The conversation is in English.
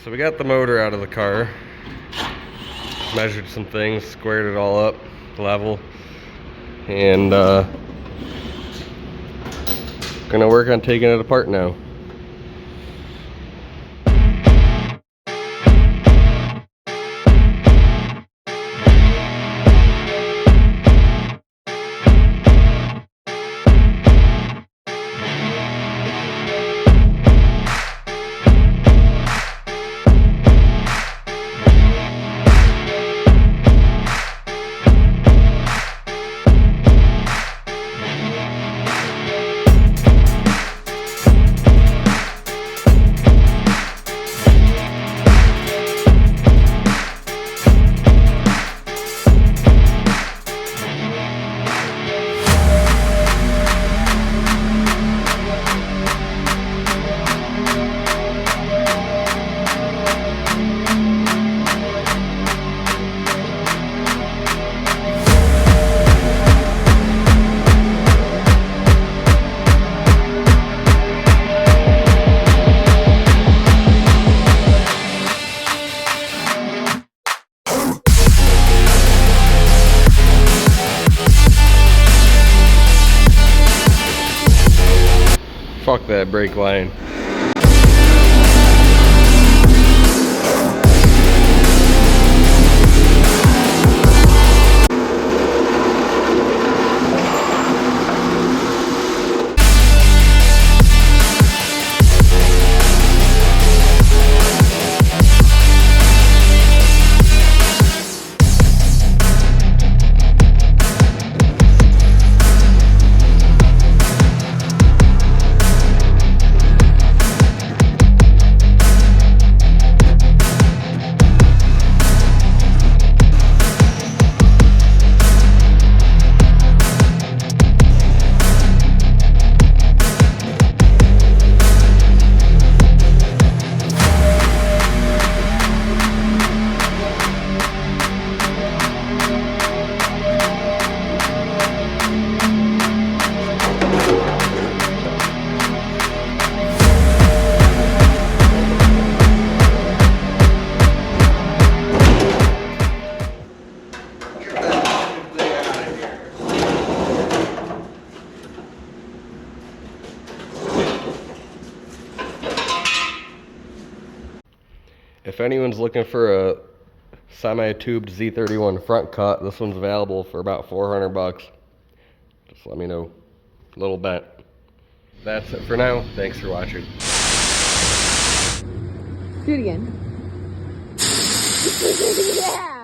So we got the motor out of the car, measured some things, squared it all up, level, and gonna work on taking it apart now. Fuck that brake line. If anyone's looking for a semi-tubed Z31 front cut, this one's available for about 400 bucks. Just let me know. Little bet. That's it for now. Thanks for watching. Do it again. Yeah!